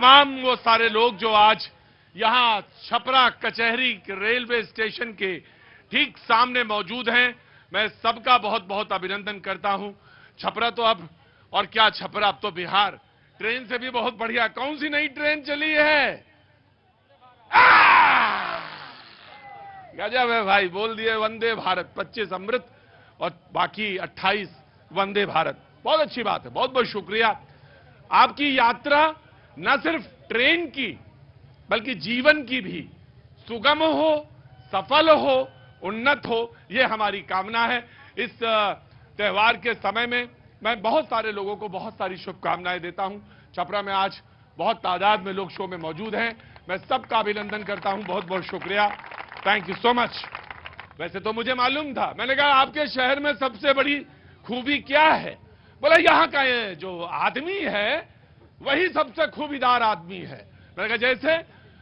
तमाम वो सारे लोग जो आज यहां छपरा कचहरी रेलवे स्टेशन के ठीक सामने मौजूद हैं, मैं सबका बहुत बहुत अभिनंदन करता हूं। छपरा तो अब, और क्या छपरा, अब तो बिहार ट्रेन से भी बहुत बढ़िया। कौन सी नई ट्रेन चली है? गजब है भाई, बोल दिए वंदे भारत, 25 अमृत और बाकी 28 वंदे भारत। बहुत अच्छी बात है, बहुत बहुत शुक्रिया। आपकी यात्रा न सिर्फ ट्रेन की बल्कि जीवन की भी सुगम हो, सफल हो, उन्नत हो, ये हमारी कामना है। इस त्योहार के समय में मैं बहुत सारे लोगों को बहुत सारी शुभकामनाएं देता हूं। छपरा में आज बहुत तादाद में लोग शो में मौजूद हैं, मैं सबका अभिनंदन करता हूं। बहुत बहुत शुक्रिया, थैंक यू सो मच। वैसे तो मुझे मालूम था, मैंने कहा आपके शहर में सबसे बड़ी खूबी क्या है? बोला यहां का ये जो आदमी है वही सबसे खूबीदार आदमी है। मैंने कहा जैसे?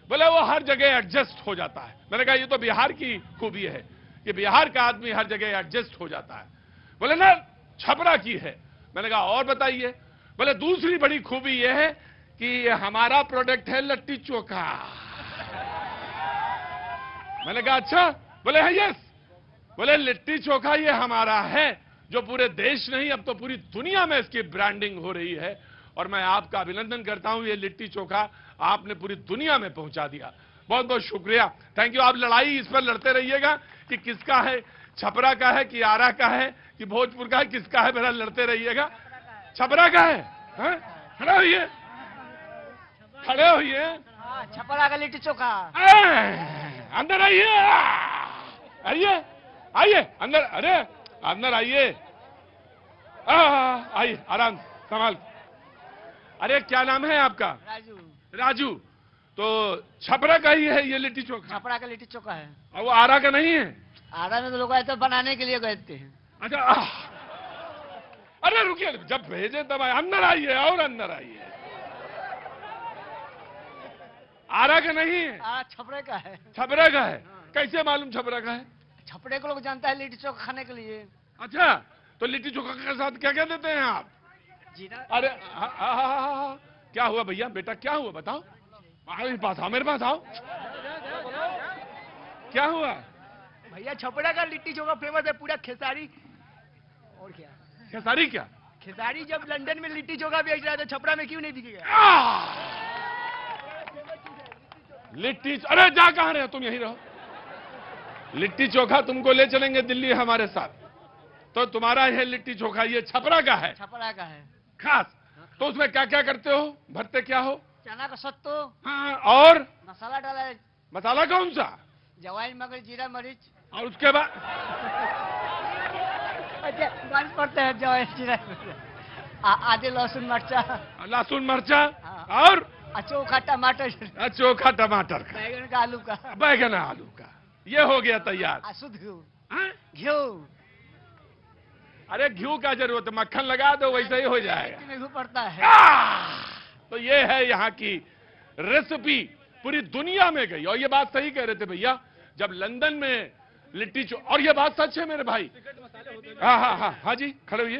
बोले वो हर जगह एडजस्ट हो जाता है। मैंने कहा ये तो बिहार की खूबी है कि बिहार का आदमी हर जगह एडजस्ट हो जाता है। बोले ना छपरा की है। मैंने कहा और बताइए? बोले दूसरी बड़ी खूबी यह है कि हमारा प्रोडक्ट है लिट्टी चोखा। मैंने कहा अच्छा? बोले है यस। बोले लिट्टी चोखा ये हमारा है, जो पूरे देश नहीं अब तो पूरी दुनिया में इसकी ब्रांडिंग हो रही है, और मैं आपका अभिनंदन करता हूं। ये लिट्टी चोखा आपने पूरी दुनिया में पहुंचा दिया, बहुत बहुत शुक्रिया, थैंक यू। आप लड़ाई इस पर लड़ते रहिएगा कि किसका है, छपरा का है कि आरा का है कि भोजपुर का है, किसका है, मेरा लड़ते रहिएगा। छपरा का है, खड़े होइए, खड़े होइए। छपरा का लिट्टी चोखा। अंदर आइए, आइए आइए अंदर, अरे अंदर आइए, आइए आराम संभाल। अरे क्या नाम है आपका? राजू। राजू, तो छपरा का ही है ये लिट्टी चोखा? छपरा का लिट्टी चोखा है। और वो आरा का नहीं है? आरा में तो लोग आए तो बनाने के लिए गए थे। अच्छा अरे रुकिए, जब भेजे तब आए। अंदर आइए और अंदर आइए। आरा का नहीं है? छपरे का है। छपरा का है? कैसे मालूम छपरा का है? छपरे को लोग जानता है लिट्टी चोखा खाने के लिए। अच्छा, तो लिट्टी चोखा के साथ क्या क्या देते हैं आप? जीरा। अरे क्या हुआ भैया, बेटा क्या हुआ बताओ? मेरे पास आओ, मेरे पास आओ, क्या हुआ? भैया छपरा का लिट्टी चोखा फेमस है, पूरा खेसारी। और क्या खेसारी? क्या खेसारी जब लंदन में लिट्टी चोखा बेच रहा है तो छपरा में क्यों नहीं दिखेगा? लिट्टी, अरे जा कहां रहे हो तुम, यहीं रहो। लिट्टी चोखा तुमको ले चलेंगे दिल्ली हमारे साथ, तो तुम्हारा यह लिट्टी चोखा ये छपरा का है? छपरा का है खास। तो उसमें क्या क्या करते हो, भरते क्या हो? चना का सत्तू। हाँ, और मसाला डाला है। मसाला कौन सा? जवाइन मगर जीरा मरीच। और उसके बाद अच्छा पड़ते हैं जवाइन जीरा, आधे लहसुन मर्चा। लहसुन मर्चा, हाँ। और चोखा टमाटर। चोखा टमाटर का, बैगन का आलू का। बैगन आलू का, ये हो गया तैयार। शुद्ध घी। हाँ? घी। अरे घी का जरूरत है, मक्खन लगा दो वैसे ही हो जाएगा। में घी पड़ता है। तो ये है यहाँ की रेसिपी, पूरी दुनिया में गई। और ये बात सही कह रहे थे भैया, जब लंदन में लिट्टी और ये बात सच है मेरे भाई। हाँ हाँ हाँ हाँ जी, खड़े हुए।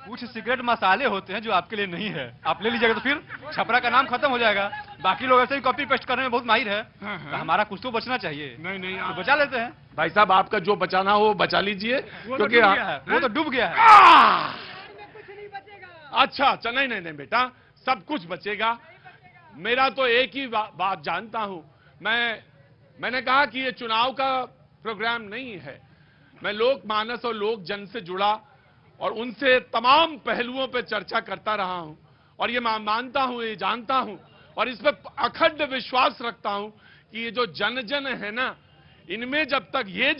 कुछ सीक्रेट मसाले होते हैं जो आपके लिए नहीं है, आप ले लीजिएगा तो फिर छपरा का नाम खत्म हो जाएगा। बाकी लोग ऐसे ही कॉपी पेस्ट करने में बहुत माहिर है। हाँ, हाँ। तो हमारा कुछ तो बचना चाहिए। नहीं नहीं, तो बचा लेते हैं। भाई साहब आपका जो बचाना हो वो बचा लीजिए, क्योंकि वो तो डूब गया है। अच्छा अच्छा, नहीं नहीं नहीं बेटा, सब कुछ बचेगा। मेरा तो एक ही बात जानता हूं, मैंने कहा कि ये चुनाव का प्रोग्राम नहीं है। मैं लोक मानस और लोक जन से जुड़ा और उनसे तमाम पहलुओं पर चर्चा करता रहा हूं, और ये मैं मानता हूं, ये जानता हूं, और इस पर अखंड विश्वास रखता हूं कि ये जो जन जन है ना, इनमें जब तक हैं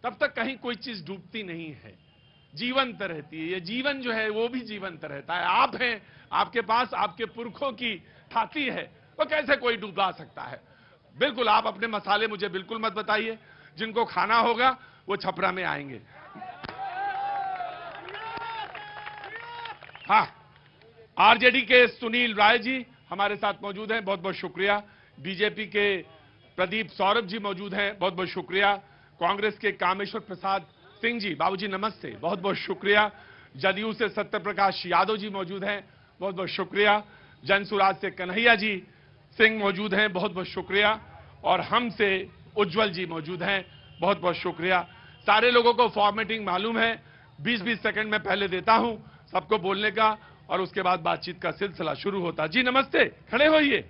तब तक कहीं कोई चीज डूबती नहीं है, जीवंत रहती है। ये जीवन जो है वो भी जीवंत रहता है। आप हैं, आपके पास आपके पुरखों की थाती है, वो कैसे कोई डुबा सकता है? बिल्कुल, आप अपने मसाले मुझे बिल्कुल मत बताइए, जिनको खाना होगा वो छपरा में आएंगे। हाँ, आरजेडी के सुनील राय जी हमारे साथ मौजूद हैं, बहुत बहुत शुक्रिया। बीजेपी के प्रदीप सौरभ जी मौजूद हैं, बहुत बहुत शुक्रिया। कांग्रेस के कामेश्वर प्रसाद सिंह जी, बाबूजी नमस्ते, बहुत बहुत शुक्रिया। जदयू से सत्य प्रकाश यादव जी मौजूद हैं, बहुत बहुत शुक्रिया। जनसुराज से कन्हैया जी सिंह मौजूद हैं, बहुत बहुत शुक्रिया। और हमसे उज्जवल जी मौजूद हैं, बहुत बहुत शुक्रिया। सारे लोगों को फॉर्मेटिंग मालूम है, 20-20 सेकंड में पहले देता हूं सबको बोलने का और उसके बाद बातचीत का सिलसिला शुरू होता। जी नमस्ते, खड़े होइए।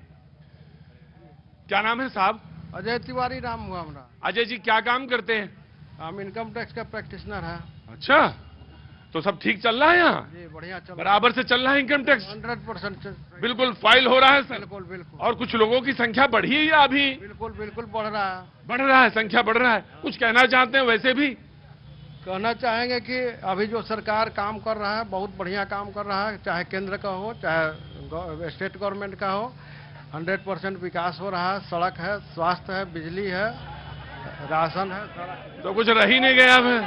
क्या नाम है साहब? अजय तिवारी नाम हुआ हमारा। अजय जी क्या काम करते हैं? हम इनकम टैक्स का प्रैक्टिशनर है। अच्छा, तो सब ठीक चल रहा है यहाँ? जी बढ़िया चल रहा बराबर से चल रहा है इनकम टैक्स? 100% बिल्कुल फाइल हो रहा है सर? बिल्कुल बिल्कुल और कुछ लोगों की संख्या बढ़ी है या अभी? बिल्कुल बिल्कुल बढ़ रहा है। बढ़ रहा है, संख्या बढ़ रहा है। कुछ कहना चाहते हैं वैसे भी? कहना चाहेंगे कि अभी जो सरकार काम कर रहा है बहुत बढ़िया काम कर रहा है, चाहे केंद्र का हो चाहे स्टेट गवर्नमेंट का हो। 100% विकास हो रहा है। सड़क है, स्वास्थ्य है, बिजली है, राशन है, सड़क। तो कुछ रह ही नहीं गया। मैं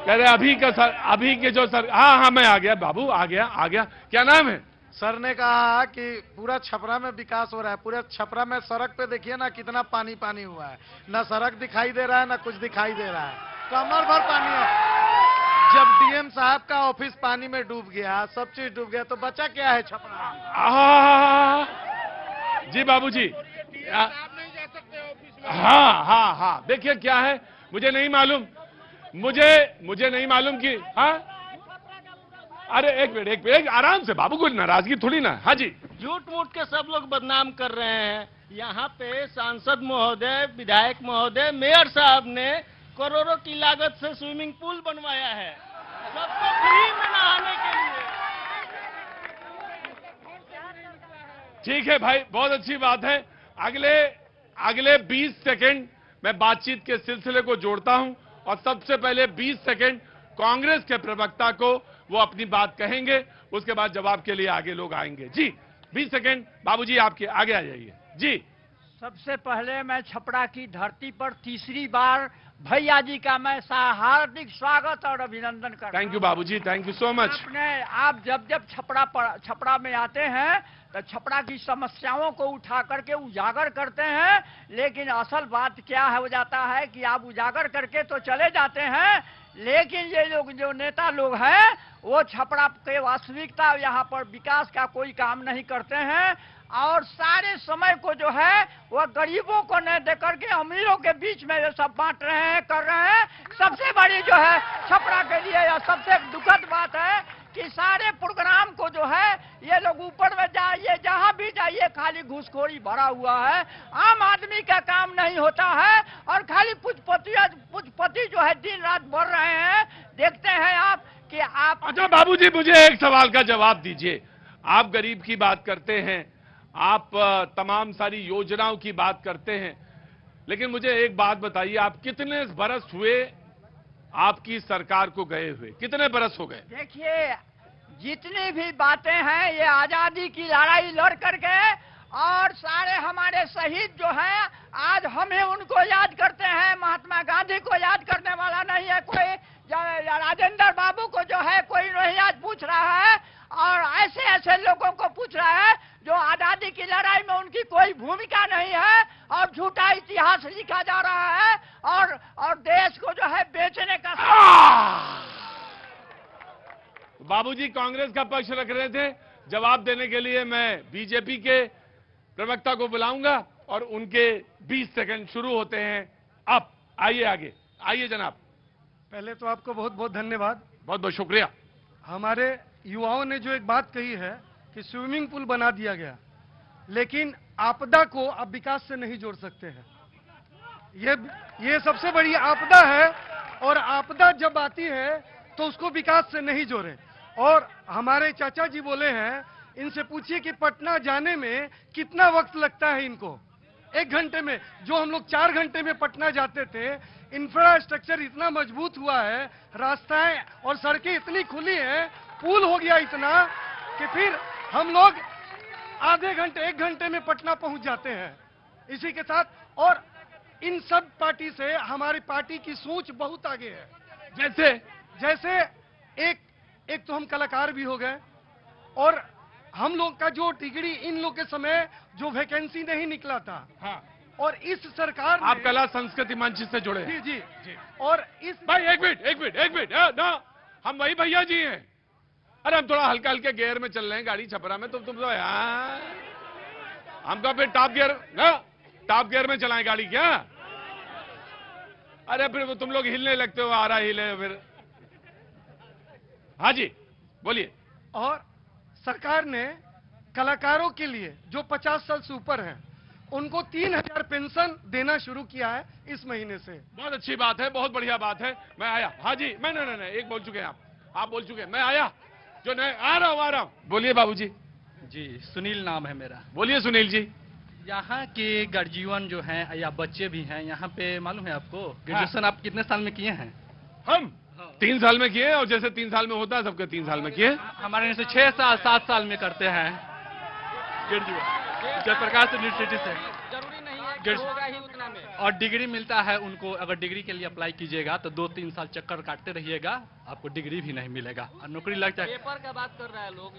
कह रहे अभी का सर, अभी के जो सर, हाँ मैं आ गया बाबू, आ गया। क्या नाम है? सर ने कहा कि पूरा छपरा में विकास हो रहा है। पूरे छपरा में सड़क पे देखिए ना कितना पानी पानी हुआ है, ना सड़क दिखाई दे रहा है ना कुछ दिखाई दे रहा है, कमर भर पानी है। जब डीएम साहब का ऑफिस पानी में डूब गया, सब चीज डूब गया, तो बचा क्या है छपरा? जी बाबूजी, हाँ देखिए क्या है, मुझे नहीं मालूम, मुझे नहीं मालूम कि हाँ। अरे एक मिनट आराम से बाबू, कोई नाराजगी थोड़ी ना। हाँ जी, झूठ मूठ के सब लोग बदनाम कर रहे हैं। यहाँ पे सांसद महोदय, विधायक महोदय, मेयर साहब ने करोड़ों की लागत से स्विमिंग पूल बनवाया है सबको फ्री में नहाने के लिए। ठीक है भाई, बहुत अच्छी बात है। अगले 20 सेकंड मैं बातचीत के सिलसिले को जोड़ता हूं और सबसे पहले 20 सेकंड कांग्रेस के प्रवक्ता को वो अपनी बात कहेंगे, उसके बाद जवाब के लिए आगे लोग आएंगे। जी 20 सेकंड बाबूजी आपके आगे आ जाइए। जी सबसे पहले मैं छपरा की धरती पर तीसरी बार भैया जी का मैं हार्दिक स्वागत और अभिनंदन करता हूं। थैंक यू बाबूजी, थैंक यू सो मच। आप जब छपरा में आते हैं तो छपरा की समस्याओं को उठा करके उजागर करते हैं, लेकिन असल बात क्या हो जाता है कि आप उजागर करके तो चले जाते हैं, लेकिन ये लोग जो नेता लोग हैं वो छपरा के वास्तविकता यहाँ पर विकास का कोई काम नहीं करते हैं और सारे समय को जो है वह गरीबों को न दे करके अमीरों के बीच में ये सब बांट रहे हैं, कर रहे हैं। सबसे बड़ी जो है छपरा के लिए यह सबसे दुखद बात है कि सारे प्रोग्राम को जो है ये लोग ऊपर में जाइए, जहां भी जाइए खाली घूसखोरी भरा हुआ है। आम आदमी का काम नहीं होता है और खाली पूंजीपति जो है दिन रात बढ़ रहे हैं। देखते हैं आप कि आप। अच्छा बाबूजी, मुझे एक सवाल का जवाब दीजिए। आप गरीब की बात करते हैं, आप तमाम सारी योजनाओं की बात करते हैं, लेकिन मुझे एक बात बताइए, आप कितने बरस हुए आपकी सरकार को गए हुए? कितने बरस हो गए? देखिए, जितनी भी बातें हैं ये आजादी की लड़ाई लड़ करके और सारे हमारे शहीद जो हैं आज हमें उनको याद करते हैं। महात्मा गांधी को याद करने वाला नहीं है कोई, राजेंद्र बाबू को जो है कोई नहीं आज पूछ रहा है और ऐसे लोगों को पूछ रहा है जो आजादी की लड़ाई में उनकी कोई भूमिका नहीं है और झूठा इतिहास लिखा जा रहा है और देश को जो है बेचने का। बाबूजी कांग्रेस का पक्ष रख रहे थे, जवाब देने के लिए मैं बीजेपी के प्रवक्ता को बुलाऊंगा और उनके 20 सेकंड शुरू होते हैं। अब आइए आगे, आइए जनाब। पहले तो आपको बहुत बहुत धन्यवाद। बहुत बहुत शुक्रिया। हमारे युवाओं ने जो एक बात कही है कि स्विमिंग पूल बना दिया गया, लेकिन आपदा को आप विकास से नहीं जोड़ सकते हैं। ये सबसे बड़ी आपदा है और आपदा जब आती है तो उसको विकास से नहीं जोड़े। और हमारे चाचा जी बोले हैं, इनसे पूछिए कि पटना जाने में कितना वक्त लगता है इनको। 1 घंटे में, जो हम लोग 4 घंटे में पटना जाते थे। इंफ्रास्ट्रक्चर इतना मजबूत हुआ है, रास्ताएं और सड़कें इतनी खुली हैं, पुल हो गया इतना कि फिर हम लोग आधे घंटे 1 घंटे में पटना पहुंच जाते हैं। इसी के साथ और इन सब पार्टी से हमारी पार्टी की सोच बहुत आगे है। जैसे एक तो हम कलाकार भी हो गए और हम लोग का जो डिग्री इन लोग के समय जो वैकेंसी नहीं निकला था। हाँ। और इस सरकार आप कला संस्कृति मंच से जुड़े। जी। और इस भाई एक मिनट ना, हम वही भैया जी हैं। अरे हम थोड़ा हल्का हल्के गियर में चल रहे हैं गाड़ी छपरा में, तो तुम तो यार हमको फिर टॉप गियर ना, टॉप गियर में चलाएं गाड़ी क्या? अरे फिर वो तुम लोग हिलने लगते हो, आ रहा हिले फिर। हाँ जी बोलिए। और सरकार ने कलाकारों के लिए जो 50 साल से ऊपर हैं उनको 3000 पेंशन देना शुरू किया है इस महीने से। बहुत अच्छी बात है, बहुत बढ़िया बात है। मैं आया। हाँ जी, मैं नहीं एक बोल चुके हैं आप बोल चुके हैं। मैं आया, जो नहीं आ रहा हूं। बोलिए बाबूजी। जी सुनील नाम है मेरा। बोलिए सुनील जी। यहाँ के गर्जीवन जो हैं या बच्चे भी हैं यहाँ पे, मालूम है आपको ग्रेजुएशन आप कितने साल में किए हैं? हम 3 साल में किए, और जैसे 3 साल में होता है सबके 3 साल में किए। हमारे यहाँ से 6 साल 7 साल में करते हैं ग्रेजुएट जयप्रकाश यूनिवर्सिटी से। जरूरी नहीं है कि होगा ही उतना में। और डिग्री मिलता है उनको। अगर डिग्री के लिए अप्लाई कीजिएगा तो 2-3 साल चक्कर काटते रहिएगा, आपको डिग्री भी नहीं मिलेगा और नौकरी लग जाए। पेपर का बात कर रहा है लोग।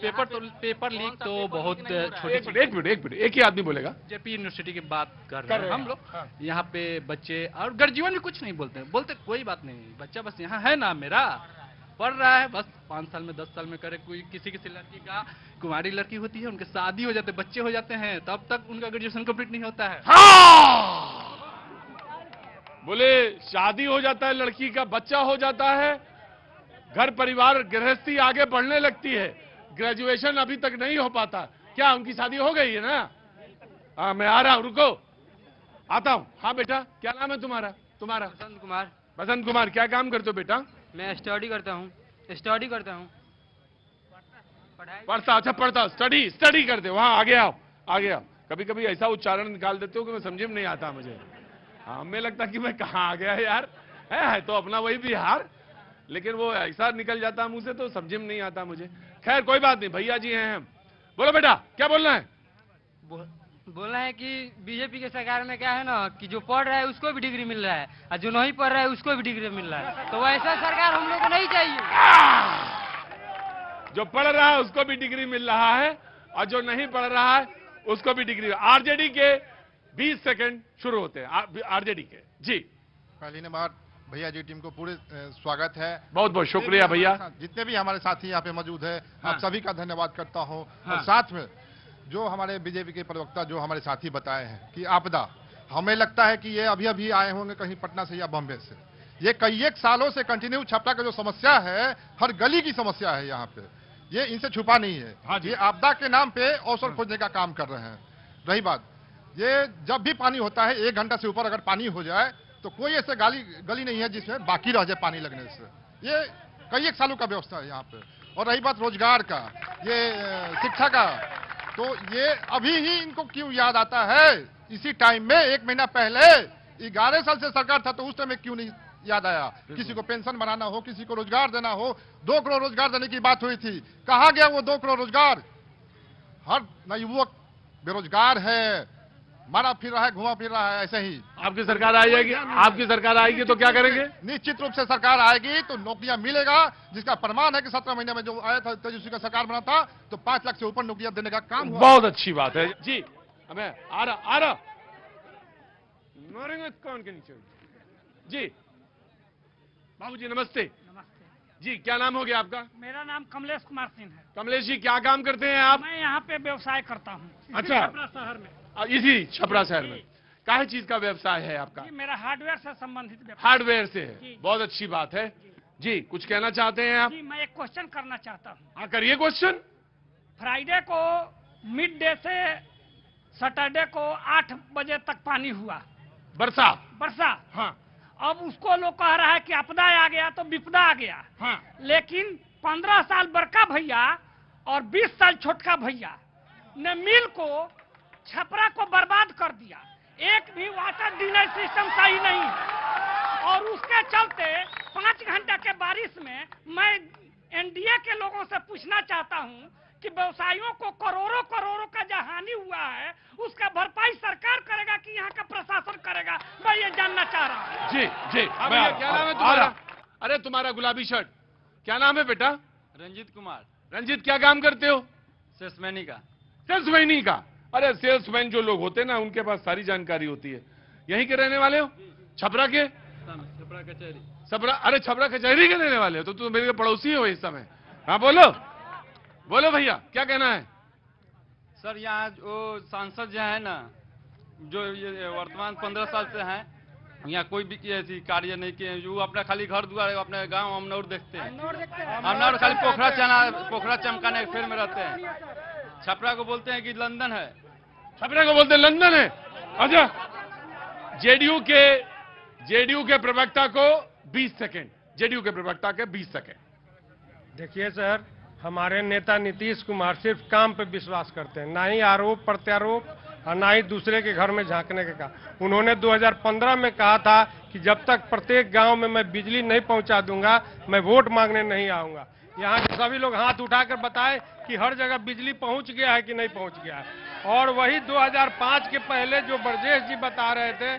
पेपर लीक तो बहुत छोटी। एक मिनट एक ही आदमी बोलेगा। जेपी यूनिवर्सिटी की बात कर रहे हैं हम लोग। यहाँ पे बच्चे और गर्जीवन भी कुछ नहीं बोलते कोई बात नहीं। बच्चा बस यहाँ है ना मेरा, पढ़ रहा है, बस 5 साल में 10 साल में करे। कोई किसी लड़की का, कुमारी लड़की होती है, उनके शादी हो जाते, बच्चे हो जाते हैं, तब तक उनका ग्रेजुएशन कंप्लीट नहीं होता है। बोले शादी हो जाता है लड़की का, बच्चा हो जाता है, घर परिवार गृहस्थी आगे बढ़ने लगती है, ग्रेजुएशन अभी तक नहीं हो पाता। क्या उनकी शादी हो गई है ना? हाँ मैं आ रहा हूं, रुको आता हूं। हाँ बेटा क्या नाम है तुम्हारा? बसंत कुमार। बसंत कुमार, क्या काम करते हो बेटा? मैं स्टडी करता हूँ। पढ़ता स्टडी करते हो। हाँ आगे आओ। कभी कभी ऐसा उच्चारण निकाल देते हो कि मैं समझ में नहीं आता मुझे। हाँ हमें लगता कि मैं कहाँ आ गया यार, है तो अपना वही बिहार, लेकिन वो ऐसा निकल जाता मुंह से तो समझ में नहीं आता मुझे। खैर कोई बात नहीं, भैया जी हैं हम। बोलो बेटा क्या बोलना है? बोलना है कि बीजेपी के सरकार में क्या है ना कि जो पढ़ रहा है उसको भी डिग्री मिल रहा है और जो नहीं पढ़ रहा है उसको भी डिग्री मिल रहा है। तो वैसा सरकार हम लोग को नहीं चाहिए। जो पढ़ रहा है उसको भी डिग्री मिल रहा है और जो नहीं पढ़ रहा है उसको भी डिग्री। आरजेडी के 20 सेकंड शुरू होते हैं। आरजेडी के जी। पहली नंबर भैया जी टीम को पूरे स्वागत है। बहुत बहुत शुक्रिया भैया। जितने भी हमारे साथी यहाँ पे मौजूद है हाँ। आप सभी का धन्यवाद करता हूँ। हाँ। और साथ में जो हमारे बीजेपी के प्रवक्ता जो हमारे साथी बताए हैं कि आपदा, हमें लगता है कि ये अभी अभी आए होंगे कहीं पटना से या बॉम्बे से। ये कई एक सालों से कंटिन्यू छपरा का जो समस्या है, हर गली की समस्या है यहाँ पे, ये इनसे छुपा नहीं है। हाँ जी। ये आपदा के नाम पे अवसर खोजने का काम कर रहे हैं। रही बात, ये जब भी पानी होता है 1 घंटा से ऊपर अगर पानी हो जाए तो कोई ऐसे गली नहीं है जिसमें बाकी रह जाए पानी लगने से। ये कई एक सालों का व्यवस्था है यहाँ पे। और रही बात रोजगार का, ये शिक्षा का, तो ये अभी ही इनको क्यों याद आता है? इसी टाइम में 1 महीना पहले 11 साल से सरकार था तो उस टाइम में क्यों नहीं याद आया? किसी को पेंशन बनाना हो, किसी को रोजगार देना हो, 2 करोड़ रोजगार देने की बात हुई थी, कहा गया वो 2 करोड़ रोजगार? हर नया युवक बेरोजगार है, मारा फिर रहा है, घुमा फिर रहा है। ऐसे ही आपकी सरकार आ जाएगी, आपकी सरकार आएगी तो क्या करेंगे? निश्चित रूप से सरकार आएगी तो नौकरियां मिलेगा, जिसका प्रमाण है कि 17 महीने में जो आया था तेजस्वी का सरकार बना था तो 5 लाख से ऊपर नौकरियां देने का काम हुआ। बहुत अच्छी बात है जी। हमें आ रहा कौन के नीचे जी। बाबूजी नमस्ते। जी क्या नाम हो गया आपका? मेरा नाम कमलेश कुमार सिंह है। कमलेश जी क्या काम करते हैं आप? मैं यहाँ पे व्यवसाय करता हूँ। अच्छा। छपरा शहर में। इसी छपरा शहर में काहे चीज का व्यवसाय है आपका? जी मेरा हार्डवेयर से संबंधित व्यवसाय। हार्डवेयर से है। जी। बहुत अच्छी बात है जी। कुछ कहना चाहते हैं आप? जी मैं एक क्वेश्चन करना चाहता हूँ। हाँ करिए क्वेश्चन। फ्राइडे को मिड डे से सैटरडे को 8 बजे तक पानी हुआ, वर्षा। हाँ अब उसको लोग कह रहा है कि आपदा आ गया तो विपदा आ गया। हाँ। लेकिन 15 साल बड़का भैया और 20 साल छोटका भैया ने मिल को छपरा को बर्बाद कर दिया। एक भी वाटर ड्रेनेज सिस्टम सही नहीं, और उसके चलते 5 घंटा के बारिश में मैं एनडीए के लोगों से पूछना चाहता हूं कि व्यवसायियों को करोड़ों का जो हानि हुआ है उसका भरपाई सरकार करेगा कि यहाँ का प्रशासन करेगा? मैं ये जानना चाह रहा हूँ। जी जी। क्या नाम है तुम्हारा? अरे तुम्हारा गुलाबी शर्ट क्या नाम है बेटा? रंजीत कुमार। रंजीत क्या काम करते हो? सेल्समैनी का। सेल्समैनी का? अरे सेल्समैन जो लोग होते हैं ना उनके पास सारी जानकारी होती है। यहीं के रहने वाले हो? छपरा के? छपरा कचहरी। छपरा? अरे छपरा कचहरी के रहने वाले हो तो तुम मेरे पड़ोसी हो इस समय। हाँ बोलो। बोलो भैया, क्या कहना है? सर यहाँ जो सांसद जो है ना, जो ये वर्तमान 15 साल से हैं, यहाँ कोई भी ऐसी कार्य नहीं किए। जो अपना खाली घर दुआर अपने गांव अमनौर देखते हैं, अमनौर खाली पोखरा चमकाने के फेर में रहते हैं। छपरा को बोलते हैं कि लंदन है, छपरा को बोलते हैं लंदन है। अच्छा, जेडीयू के प्रवक्ता को 20 सेकंड, जेडीयू के प्रवक्ता के 20 सेकंड। देखिए सर, हमारे नेता नीतीश कुमार सिर्फ काम पे विश्वास करते हैं, ना ही आरोप प्रत्यारोप और ना ही दूसरे के घर में झांकने का काम। उन्होंने 2015 में कहा था कि जब तक प्रत्येक गांव में मैं बिजली नहीं पहुंचा दूंगा, मैं वोट मांगने नहीं आऊंगा। यहाँ के सभी लोग हाथ उठाकर बताएं कि हर जगह बिजली पहुंच गया है कि नहीं पहुंच गया है। और वही 2005 के पहले जो ब्रजेश जी बता रहे थे,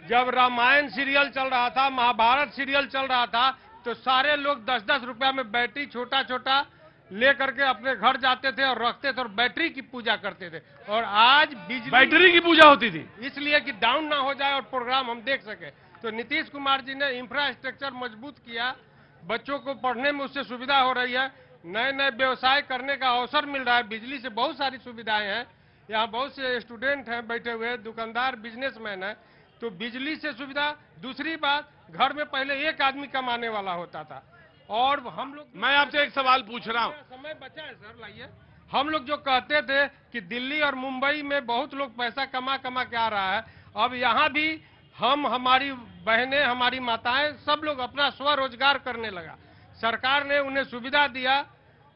जब रामायण सीरियल चल रहा था, महाभारत सीरियल चल रहा था, तो सारे लोग 10-10 रुपया में बैटरी छोटा छोटा लेकर के अपने घर जाते थे और रखते थे और बैटरी की पूजा करते थे। और आज बिजली, बैटरी की पूजा होती थी इसलिए कि डाउन ना हो जाए और प्रोग्राम हम देख सके। तो नीतीश कुमार जी ने इंफ्रास्ट्रक्चर मजबूत किया, बच्चों को पढ़ने में उससे सुविधा हो रही है, नए नए व्यवसाय करने का अवसर मिल रहा है, बिजली से बहुत सारी सुविधाएं हैं। यहाँ बहुत से स्टूडेंट हैं बैठे हुए, दुकानदार, बिजनेसमैन है, तो बिजली से सुविधा। दूसरी बात, घर में पहले एक आदमी कमाने वाला होता था और हम लोग, मैं आपसे एक सवाल पूछ रहा हूँ, समय बचा है सर, लाइए। हम लोग जो कहते थे कि दिल्ली और मुंबई में बहुत लोग पैसा कमा के आ रहा है, अब यहाँ भी हम, हमारी बहनें, हमारी माताएं, सब लोग अपना स्वरोजगार करने लगा। सरकार ने उन्हें सुविधा दिया,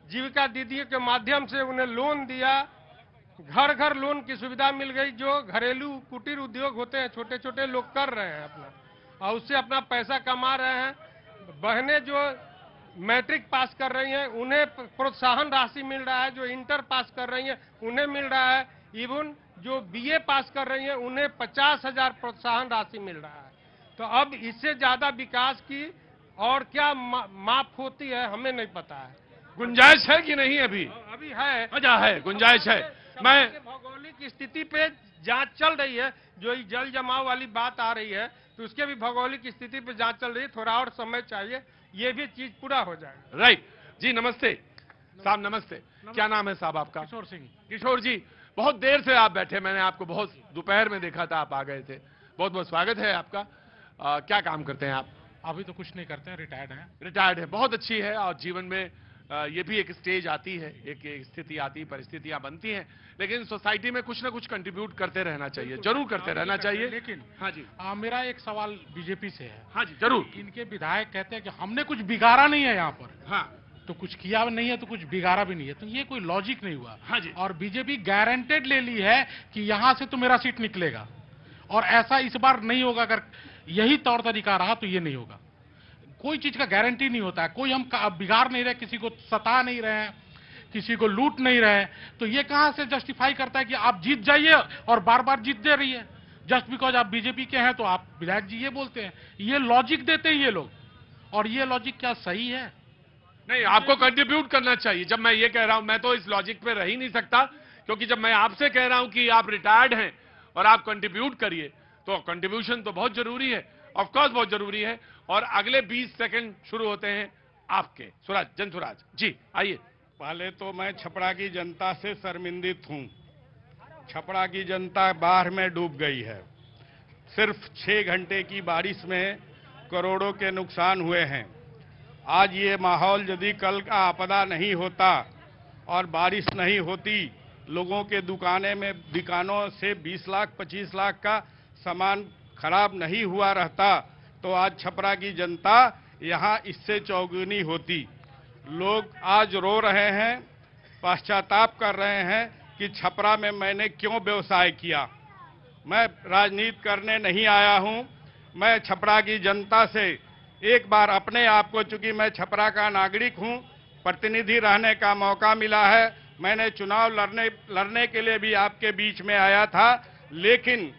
जीविका दीदी के माध्यम से उन्हें लोन दिया, घर घर लोन की सुविधा मिल गई। जो घरेलू कुटीर उद्योग होते हैं, छोटे छोटे लोग कर रहे हैं अपना, और उससे अपना पैसा कमा रहे हैं। बहनें जो मैट्रिक पास कर रही हैं उन्हें प्रोत्साहन राशि मिल रहा है, जो इंटर पास कर रही हैं उन्हें मिल रहा है, इवन जो बीए पास कर रही हैं उन्हें 50,000 प्रोत्साहन राशि मिल रहा है। तो अब इससे ज्यादा विकास की और क्या माप होती है हमें नहीं पता है। गुंजाइश है कि नहीं? अभी है, अच्छा है, गुंजाइश है। मैं भौगोलिक स्थिति पे जांच चल रही है, जो ये जल जमाव वाली बात आ रही है, तो उसके भी भौगोलिक स्थिति पे जांच चल रही है, थोड़ा और समय चाहिए, ये भी चीज पूरा हो जाएगा। राइट जी, नमस्ते साहब, नमस्ते। क्या नाम है साहब आपका? किशोर सिंह। किशोर जी, बहुत देर से आप बैठे, मैंने आपको बहुत दोपहर में देखा था, आप आ गए थे, बहुत बहुत स्वागत है आपका। क्या काम करते हैं आप? अभी तो कुछ नहीं करते हैं, रिटायर्ड हैं। रिटायर्ड है, बहुत अच्छी है। और जीवन में ये भी एक स्टेज आती है, एक स्थिति आती है, परिस्थितियां बनती हैं, लेकिन सोसाइटी में कुछ ना कुछ कंट्रीब्यूट करते रहना चाहिए, जरूर करते रहना चाहिए। लेकिन हाँ जी, मेरा एक सवाल बीजेपी से है। हाँ जी, जरूर। इनके विधायक कहते हैं कि हमने कुछ बिगाड़ा नहीं है यहाँ पर। हाँ, तो कुछ किया नहीं है तो कुछ बिगाड़ा भी नहीं है, तो ये कोई लॉजिक नहीं हुआ। हाँ जी। और बीजेपी गारंटेड ले ली है कि यहाँ से तो मेरा सीट निकलेगा, और ऐसा इस बार नहीं होगा। अगर यही तौर तरीका रहा तो ये नहीं होगा। कोई चीज का गारंटी नहीं होता है, कोई हम बिगाड़ नहीं रहे, किसी को सता नहीं रहे, किसी को लूट नहीं रहे, तो ये कहां से जस्टिफाई करता है कि आप जीत जाइए और बार बार जीतते रहिए, जस्ट बिकॉज आप बीजेपी के हैं तो आप विधायक जी ये बोलते हैं, ये लॉजिक देते हैं ये लोग। और ये लॉजिक क्या सही है? नहीं, आपको कंट्रीब्यूट करना चाहिए। जब मैं ये कह रहा हूं, मैं तो इस लॉजिक पे रह ही नहीं सकता, क्योंकि जब मैं आपसे कह रहा हूं कि आप रिटायर्ड हैं और आप कंट्रीब्यूट करिए, तो कंट्रीब्यूशन तो बहुत जरूरी है, ऑफ कोर्स बहुत जरूरी है। और अगले 20 सेकंड शुरू होते हैं आपके। सुराज, जनसुराज जी, आइए। पहले तो मैं छपरा की जनता से शर्मिंदित हूं। छपरा की जनता बाढ़ में डूब गई है। सिर्फ 6 घंटे की बारिश में करोड़ों के नुकसान हुए हैं। आज ये माहौल यदि कल का आपदा नहीं होता और बारिश नहीं होती, लोगों के दुकानों से 20 लाख 25 लाख का सामान खराब नहीं हुआ रहता, तो आज छपरा की जनता यहाँ इससे चौगुनी होती। लोग आज रो रहे हैं, पश्चाताप कर रहे हैं कि छपरा में मैंने क्यों व्यवसाय किया। मैं राजनीति करने नहीं आया हूं। मैं छपरा की जनता से एक बार अपने आप को, चूंकि मैं छपरा का नागरिक हूं, प्रतिनिधि रहने का मौका मिला है। मैंने चुनाव लड़ने के लिए भी आपके बीच में आया था, लेकिन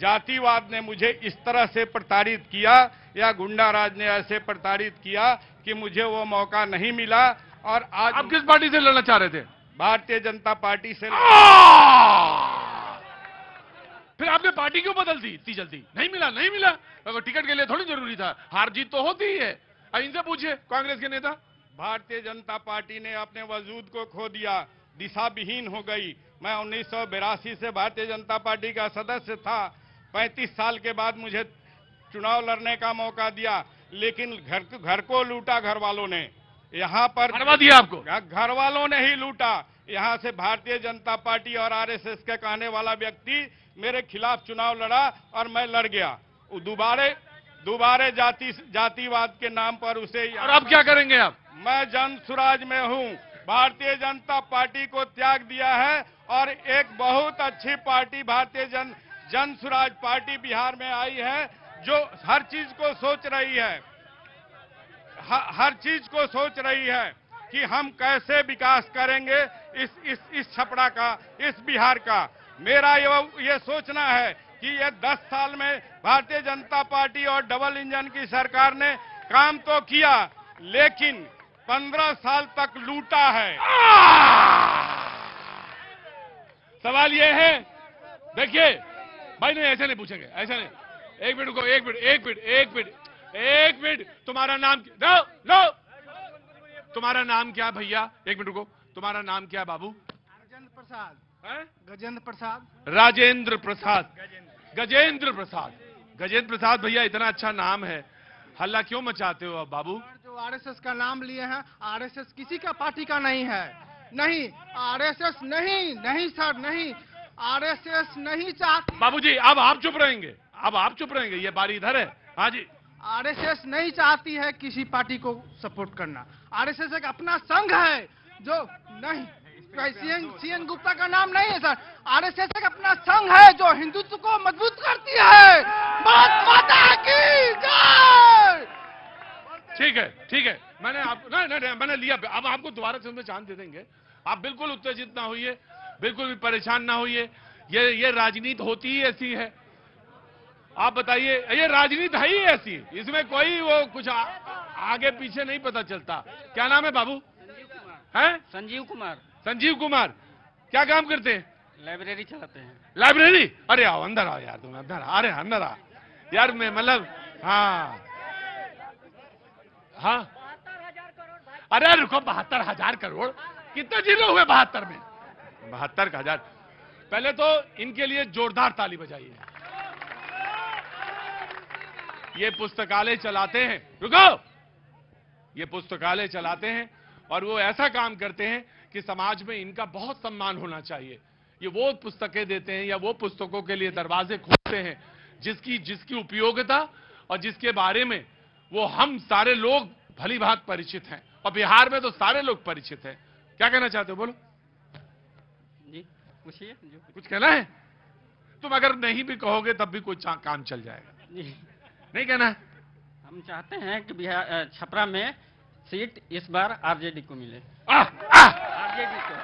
जातिवाद ने मुझे इस तरह से प्रताड़ित किया, या गुंडाराज ने ऐसे प्रताड़ित किया कि मुझे वो मौका नहीं मिला। और आज आप किस पार्टी से लड़ना चाह रहे थे? भारतीय जनता पार्टी से। फिर आपने पार्टी क्यों बदल दी इतनी जल्दी? नहीं मिला, नहीं मिला। अगर टिकट के लिए थोड़ी जरूरी था, हार जीत तो होती ही है। इनसे पूछिए, कांग्रेस के नेता भारतीय जनता पार्टी ने अपने वजूद को खो दिया, दिशा विहीन हो गई। मैं 1982 से भारतीय जनता पार्टी का सदस्य था। 35 साल के बाद मुझे चुनाव लड़ने का मौका दिया, लेकिन घर को लूटा घर वालों ने। यहाँ पर हरवा दिया आपको, घर वालों ने ही लूटा। यहाँ से भारतीय जनता पार्टी और आरएसएस के कहने वाला व्यक्ति मेरे खिलाफ चुनाव लड़ा और मैं लड़ गया। दोबारे जातिवाद के नाम पर उसे। और अब क्या करेंगे आप? मैं जन सुराज में हूँ, भारतीय जनता पार्टी को त्याग दिया है और एक बहुत अच्छी पार्टी भारतीय जन सुराज पार्टी बिहार में आई है, जो हर चीज को सोच रही है, हर चीज को सोच रही है कि हम कैसे विकास करेंगे इस छपरा का, इस बिहार का। मेरा ये सोचना है कि ये 10 साल में भारतीय जनता पार्टी और डबल इंजन की सरकार ने काम तो किया, लेकिन 15 साल तक लूटा है। सवाल ये है, देखिए भाई, नहीं ऐसे नहीं पूछेंगे, ऐसे नहीं। एक मिनट रुको, एक मिनट। तुम्हारा नाम नो, तुम्हारा नाम क्या भैया? एक मिनट रुको, तुम्हारा नाम क्या बाबू? गजेंद्र प्रसाद। राजेंद्र प्रसाद, गजेंद्र प्रसाद भैया, इतना अच्छा नाम है, हल्ला क्यों मचाते हो अब बाबू? जो आरएसएस का नाम लिए हैं, आरएसएस किसी का पार्टी का नहीं है। नहीं, आरएसएस नहीं सर, नहीं, आरएसएस नहीं चाहती। बाबूजी अब आप चुप रहेंगे, ये बारी इधर है। हाँ जी, आरएसएस नहीं चाहती है किसी पार्टी को सपोर्ट करना। आरएसएस एक अपना संघ है जो नहीं, सीएन गुप्ता का नाम नहीं है सर। आरएसएस एक अपना संघ है जो हिंदुत्व को मजबूत करती है। भारत माता की जय। ठीक है, मैंने आप नहीं, मैंने लिया। अब आपको दोबारा से उसमें चांस दे देंगे। आप बिल्कुल उत्तेजित ना होइए, बिल्कुल भी परेशान ना होइए। ये राजनीति होती ही ऐसी है। आप बताइए, ये राजनीति है ही ऐसी, इसमें कोई वो कुछ आगे पीछे नहीं पता चलता। क्या नाम है बाबू? हैं? संजीव कुमार। क्या काम करते हैं? लाइब्रेरी चलाते हैं। लाइब्रेरी? अरे आओ, अंदर आओ यार, तुम अंदर आ। अरे अंदर आ यार, मैं मतलब हाँ। अरे रुको, 72,000 करोड़ कितने जिले हुए 72 में? 72,000। पहले तो इनके लिए जोरदार ताली बजाइए। ये पुस्तकालय चलाते हैं, रुको, ये पुस्तकालय चलाते हैं और वो ऐसा काम करते हैं कि समाज में इनका बहुत सम्मान होना चाहिए। ये वो पुस्तकें देते हैं या वो पुस्तकों के लिए दरवाजे खोलते हैं जिसकी उपयोगिता और जिसके बारे में वो हम सारे लोग भली भांति परिचित हैं, और बिहार में तो सारे लोग परिचित हैं। क्या कहना चाहते हो, बोलो जी, पूछिए। कुछ कहना है? तुम अगर नहीं भी कहोगे तब भी कोई काम चल जाएगा। नहीं कहना है? हम चाहते हैं कि बिहार छपरा में सीट इस बार आरजेडी को मिले। आरजेडी को।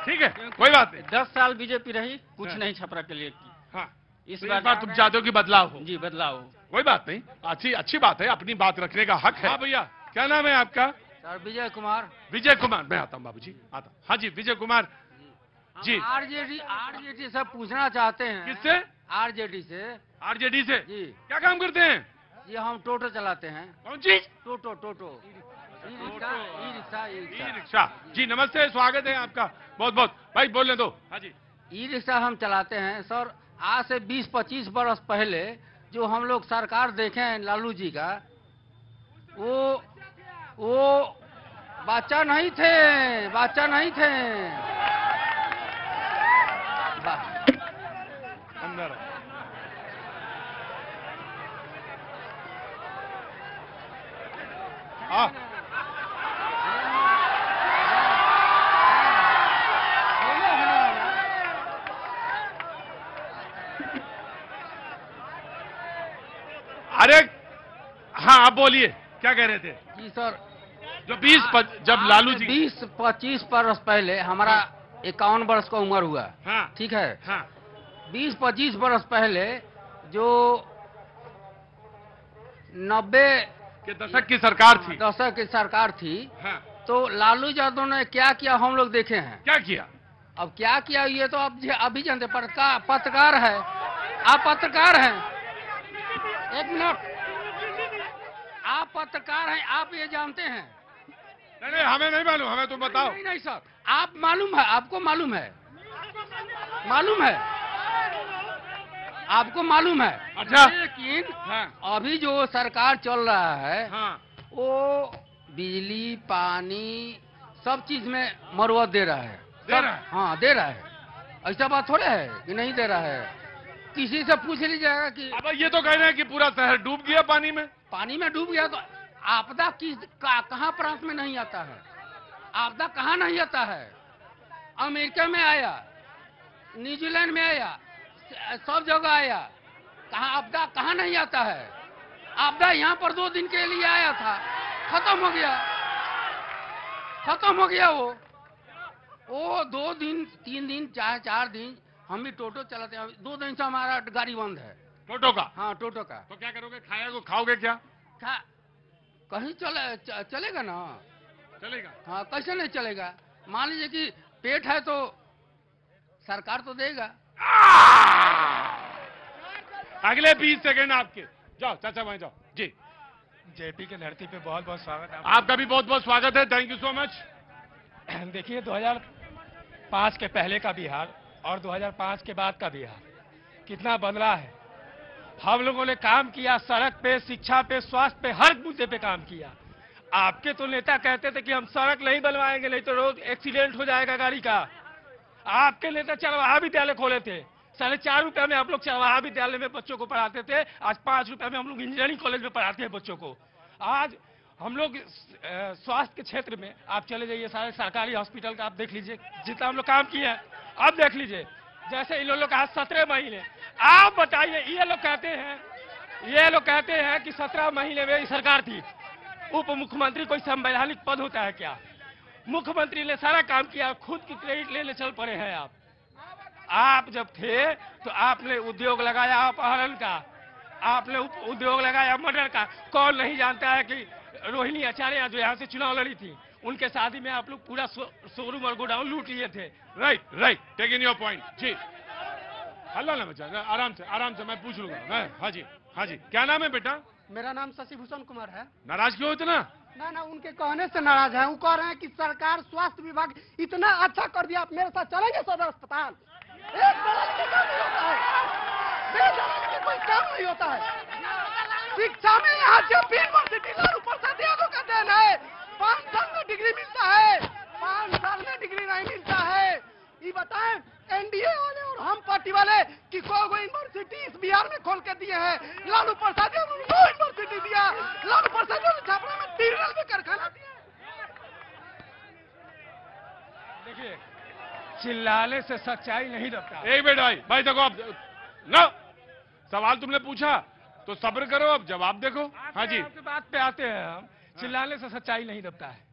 ठीक है, कोई बात नहीं। 10 साल बीजेपी रही, कुछ नहीं छपरा के लिए की। हाँ, इस बार तुम चाहते हो कि बदलाव हो? जी, बदलाव हो। कोई बात नहीं, अच्छी बात है, अपनी बात रखने का हक है। हाँ भैया, क्या नाम है आपका? सर विजय कुमार। मैं आता हूँ बाबूजी, आता हूँ। हाँ जी, विजय कुमार जी। आरजेडी से पूछना चाहते हैं। किससे? आरजेडी से। आरजेडी से जी। क्या काम करते हैं? जी, हम टोटो चलाते हैं। कौन चीज? टोटो। E rickshaw. जी नमस्ते, स्वागत है आपका बहुत बहुत। भाई बोलने दो। हाँ जी। ई रिक्शा हम चलाते हैं सर। आज से 20-25 बरस पहले जो हम लोग सरकार देखे हैं लालू जी का, वो बच्चा नहीं थे। अंदर अरे हाँ, आप बोलिए, क्या कह रहे थे? जी सर, जब लालू जी 20-25 बरस पहले हमारा 51 वर्ष का उम्र हुआ। हाँ, ठीक है। हाँ, 20-25 बरस पहले जो 90 के दशक की सरकार थी, हाँ, तो लालू यादव ने क्या किया हम लोग देखे हैं। क्या किया? अब क्या किया ये तो अभी जानते। पत्रकार है, आप पत्रकार हैं, एक मिनट, आप पत्रकार हैं, आप ये जानते हैं नहीं हमें नहीं मालूम, हमें तुम बताओ। नहीं नहीं सर, आप मालूम है, आपको मालूम है, मालूम है, आपको मालूम है। अच्छा। लेकिन हाँ। अभी जो सरकार चल रहा है हाँ। वो बिजली पानी सब चीज में मरवत दे रहा है। दे रहा है? हाँ दे रहा है, ऐसा बात थोड़े है कि नहीं दे रहा है। किसी से पूछ लीजिएगा कि अब ये तो कह रहे हैं कि पूरा शहर डूब गया पानी में। पानी में डूब गया तो आपदा किस कहाँ प्रांत में नहीं आता है? आपदा कहाँ नहीं आता है? अमेरिका में आया, न्यूजीलैंड में आया, सब जगह आया, कहाँ आपदा कहाँ नहीं आता है? आपदा यहाँ पर 2 दिन के लिए आया था, खत्म हो गया, खत्म हो गया। वो 2 दिन 3 दिन चाहे 4 दिन हम भी टोटो चलाते हैं, 2 दिन से हमारा गाड़ी बंद है। टोटो का? हाँ टोटो का। तो क्या करोगे, खाओगे क्या? कहीं चलेगा ना, चलेगा। हाँ कैसे नहीं चलेगा? मान लीजिए कि पेट है तो सरकार तो देगा। अगले 20 सेकंड आपके, जाओ चाचा वहीं जाओ जी। जेपी के धरती पे बहुत बहुत स्वागत है आपका भी बहुत बहुत स्वागत है, थैंक यू सो मच। देखिए 2005 के पहले का बिहार और 2005 के बाद का बिहार कितना बदला है। हम लोगों ने काम किया, सड़क पे, शिक्षा पे, स्वास्थ्य पे, हर मुद्दे पे काम किया। आपके तो नेता कहते थे कि हम सड़क नहीं बनवाएंगे, नहीं तो रोज एक्सीडेंट हो जाएगा गाड़ी का। आपके नेता चरवाहा विद्यालय खोले थे, 4.5 रुपया में आप लोग चरवाहा विद्यालय में बच्चों को पढ़ाते थे, आज 5 रुपया में हम लोग इंजीनियरिंग कॉलेज में पढ़ाते हैं बच्चों को। आज हम लोग स्वास्थ्य के क्षेत्र में आप चले जाइए, सारे सरकारी हॉस्पिटल का आप देख लीजिए, जितना हम लोग काम किए हैं। अब देख लीजिए, जैसे इन लोगों का 17 महीने, आप बताइए, ये लोग कहते हैं कि 17 महीने में सरकार थी। उप मुख्यमंत्री कोई संवैधानिक पद होता है क्या? मुख्यमंत्री ने सारा काम किया, खुद की क्रेडिट लेने चल पड़े हैं आप जब थे तो आपने उद्योग लगाया अपहरण का, आपने उद्योग लगाया मर्डर का। कौन नहीं जानता है कि रोहिणी आचार्य जो यहाँ से चुनाव लड़ी थी, उनके शादी में आप लोग पूरा शोरूम और गोडाउन लूट लिए थे। राइट, टेकिंग योर पॉइंट जी। हल्ला ना बचा, आराम से मैं पूछ लूंगा मैं। हाँ जी, क्या नाम है बेटा? मेरा नाम शशि भूषण कुमार है। नाराज क्यों इतना? ना उनके कहने से नाराज है। वो कह रहे हैं कि सरकार स्वास्थ्य विभाग इतना अच्छा कर दिया, आप मेरे साथ चलेंगे सदर अस्पताल? एक दलाल के काम नहीं होता है, बेदलाल के कोई काम नहीं होता है। शिक्षा में यहाँ जेपी यूनिवर्सिटी लालू प्रसाद यादव का देन है। 5 साल में डिग्री मिलता है, 5 साल में डिग्री नहीं मिलता है। ये बताएं एनडीए वाले और हम पार्टी वाले कि कोई यूनिवर्सिटी इस बिहार में खोल के दिए हैं? लालू प्रसाद यादव ने 2 यूनिवर्सिटी दिया, लालू प्रसाद यादव छापरा में 3 रेलवे कारखाना दिया। देखिए, चिल्लाने से सच्चाई नहीं रखता। एक मिनट भाई देखो, अब ना सवाल तुमने पूछा तो सब्र करो, अब जवाब देखो। हाँ जी, आपकी बात पे आते हैं हम। चिल्लाने से सच्चाई नहीं दबता है।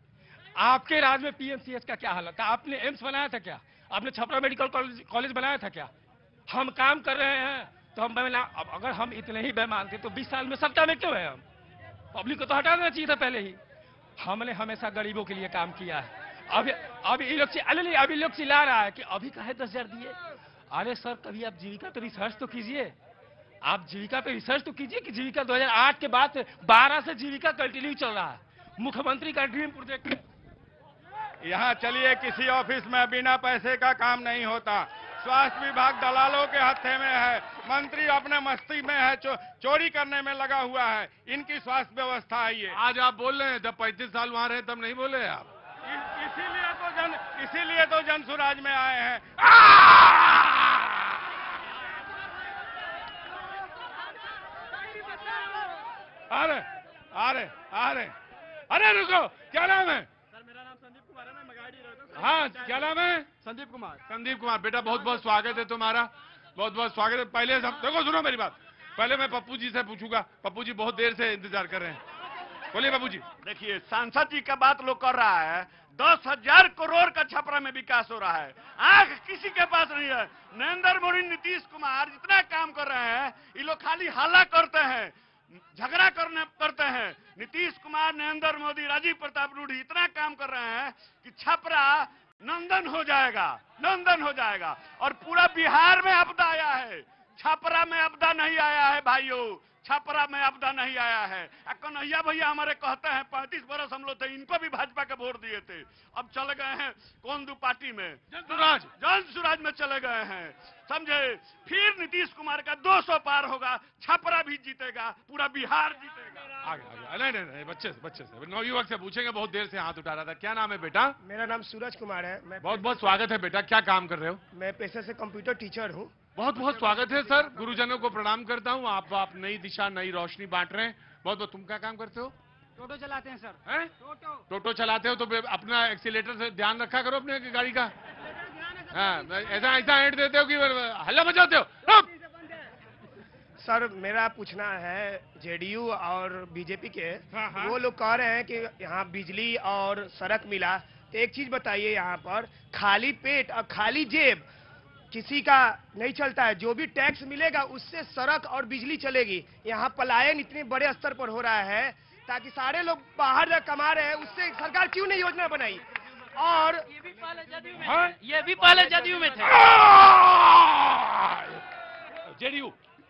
आपके राज में पीएमसीएच का क्या हालत था? आपने एम्स बनाया था क्या? आपने छपरा मेडिकल कॉलेज बनाया था क्या? हम काम कर रहे हैं तो हम अब अगर हम इतने ही बेईमान थे तो 20 साल में सत्ता में क्यों है? हम पब्लिक को तो हटा देना चाहिए था पहले ही। हमने हमेशा गरीबों के लिए काम किया है। अभी ये लोग चिल्ला रहा है कि अभी काहे 10,000 दिए। अरे सर, कभी आप जीविका पे रिसर्च तो कीजिए, आप जीविका पे रिसर्च तो कीजिए कि जीविका 2008 के बाद 12 से जीविका कंटिन्यू चल रहा है। मुख्यमंत्री का ड्रीम प्रोजेक्ट। यहाँ चलिए, किसी ऑफिस में बिना पैसे का काम नहीं होता। स्वास्थ्य विभाग दलालों के हत्थे में है, मंत्री अपने मस्ती में है, चोरी करने में लगा हुआ है। इनकी स्वास्थ्य व्यवस्था है ये। आज आप बोल रहे हैं, जब 35 साल वहां रहे तब नहीं बोले आप? इसीलिए तो जन सुराज में आए हैं। अरे रुको, क्या नाम है? सर मेरा नाम संदीप कुमार है, मैं गाड़ी रहता हूं। हाँ, क्या नाम है? संदीप कुमार बेटा, बहुत बहुत स्वागत है तुम्हारा, बहुत बहुत स्वागत है। पहले देखो, सुनो मेरी बात, पहले मैं पप्पू जी से पूछूंगा। पप्पू जी बहुत देर से इंतजार कर रहे हैं, बोलिए पप्पू जी। देखिए, सांसद जी का बात लोग कर रहा है, 10,000 करोड़ का छपरा में विकास हो रहा है। आंख किसी के पास नहीं है। नरेंद्र मोदी, नीतीश कुमार जितना काम कर रहे हैं, ये लोग खाली हल्ला करते हैं, झगड़ा करते हैं। नीतीश कुमार, नरेंद्र मोदी, राजीव प्रताप रूढ़ी इतना काम कर रहे हैं कि छपरा नंदन हो जाएगा। और पूरा बिहार में आपदा आया है, छपरा में आपदा नहीं आया है भाइयों। छपरा में आपदा नहीं आया है। कन्हैया भैया हमारे कहते हैं 35 बरस हम लोग थे, इनको भी भाजपा के वोट दिए थे, अब चले गए हैं कौन दू पार्टी में, जन सुराज में चले गए हैं, समझे। फिर नीतीश कुमार का 200 पार होगा, छपरा भी जीतेगा, पूरा बिहार जीतेगा। आगे आगे नहीं बच्चे से नवयुवक से पूछेंगे, बहुत देर से हाथ उठा रहा था। क्या नाम है बेटा? मेरा नाम सूरज कुमार है। मैं बहुत बहुत स्वागत है बेटा, क्या काम कर रहे हो? मैं पेशे से कंप्यूटर टीचर हूँ। बहुत बहुत स्वागत है सर, गुरुजनों को प्रणाम करता हूँ। आप नई दिशा नई रोशनी बांट रहे हैं, बहुत बहुत। तुम क्या काम करते हो? टोटो चलाते हैं सर। हैं? टोटो चलाते हो तो अपना एक्सीलेटर से ध्यान रखा करो अपने गाड़ी का। हाँ, ऐसा ऐड देते हो कि हल्ला मचाते हो। सर मेरा पूछना है जेडीयू और बीजेपी के, वो लोग कह रहे हैं कि यहाँ बिजली और सड़क मिला, तो एक चीज बताइए, यहाँ पर खाली पेट और खाली जेब किसी का नहीं चलता है। जो भी टैक्स मिलेगा उससे सड़क और बिजली चलेगी। यहाँ पलायन इतने बड़े स्तर पर हो रहा है, ताकि सारे लोग बाहर कमा रहे हैं, उससे सरकार क्यों नहीं योजना बनाई? और ये भी पहले जदयू में थे।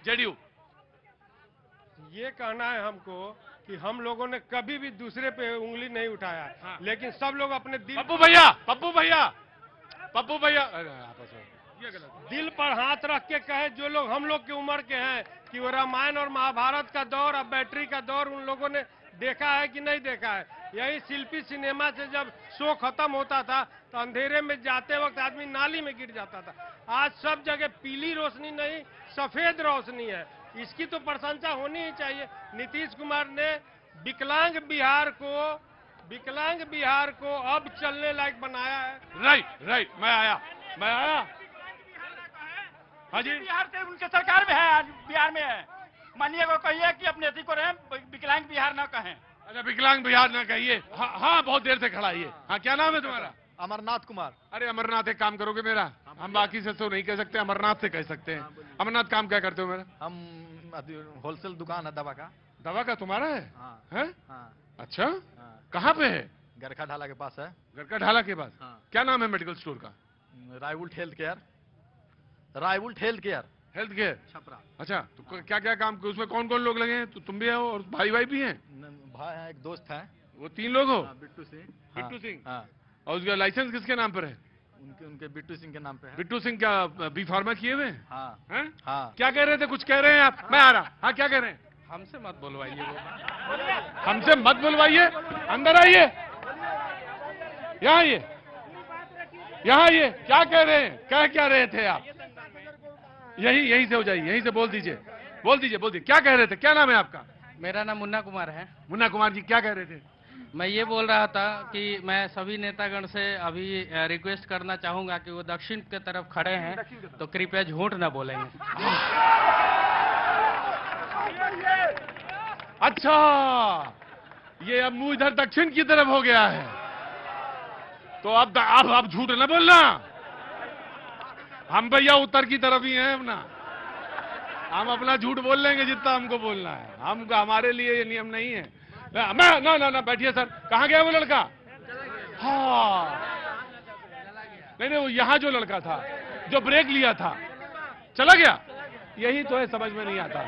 जेडीयू ये कहना है हमको कि हम लोगों ने कभी भी दूसरे पे उंगली नहीं उठाया, लेकिन सब लोग अपने दिल पप्पू भैया दिल पर हाथ रख के कहे, जो लोग हम लोग की उम्र के हैं, कि वो रामायण और महाभारत का दौर और बैटरी का दौर उन लोगों ने देखा है कि नहीं देखा है। यही शिल्पी सिनेमा से जब शो खत्म होता था तो अंधेरे में जाते वक्त आदमी नाली में गिर जाता था। आज सब जगह पीली रोशनी नहीं, सफेद रोशनी है। इसकी तो प्रशंसा होनी ही चाहिए। नीतीश कुमार ने विकलांग बिहार को अब चलने लायक बनाया है। राइट मैं आया हाँ जी, बिहार से उनके सरकार में है, आज बिहार में है। मानिए को कहिए कि अपने अति को रहे, विकलांग बिहार न कहें। अच्छा, विकलांग बिहार न कहिए। हाँ, बहुत देर से खड़ा है ये। हाँ, क्या नाम है तुम्हारा? अमरनाथ कुमार। अरे अमरनाथ, एक काम करोगे मेरा? हम बाकी से तो नहीं कह सकते, अमरनाथ से कह सकते हैं। अमरनाथ, काम क्या करते हो मेरा? हम होलसेल दुकान है दवा का तुम्हारा है? हैं? अच्छा, कहाँ पे है? गरखा ढाला के पास है। गरखा ढाला के पास? क्या नाम है मेडिकल स्टोर का? रायवुल्ट हेल्थ केयर छपरा। अच्छा, तो क्या क्या काम, उसमें कौन कौन लोग लगे हैं? तो तुम भी हो और भाई भी हैं? भाई हैं, एक दोस्त है। वो 3 लोग हो? बिट्टू सिंह। और उसका लाइसेंस किसके नाम पर है? उनके बिट्टू सिंह के नाम पे है। बिट्टू सिंह क्या बी फार्मा किए हुए? हाँ। क्या कह रहे थे? कुछ कह रहे हैं आप? मैं आ रहा। हाँ, क्या कह रहे हैं? हमसे मत बुलवाइए वो। हमसे मत बुलवाइए, अंदर आइए, यहाँ आइए। क्या कह रहे हैं? क्या रहे थे आप? यहीं से हो जाइए, यहीं से बोल दीजिए। क्या कह रहे थे? क्या नाम है आपका? मेरा नाम मुन्ना कुमार है। मुन्ना कुमार जी, क्या कह रहे थे? मैं ये बोल रहा था कि मैं सभी नेतागण से अभी रिक्वेस्ट करना चाहूंगा कि वो दक्षिण के तरफ खड़े हैं तो कृपया झूठ न बोलेंगे। अच्छा, ये अब मुंह इधर दक्षिण की तरफ हो गया है, तो अब झूठ न बोलना। हम भैया उत्तर की तरफ ही हैं अपना, हम अपना झूठ बोल लेंगे जितना हमको बोलना है। हमारे लिए ये नियम नहीं है। ना बैठिए सर। कहाँ गया वो लड़का? हाँ, नहीं, वो यहाँ जो लड़का था जो ब्रेक लिया था चला गया, यही तो है, समझ में नहीं आता।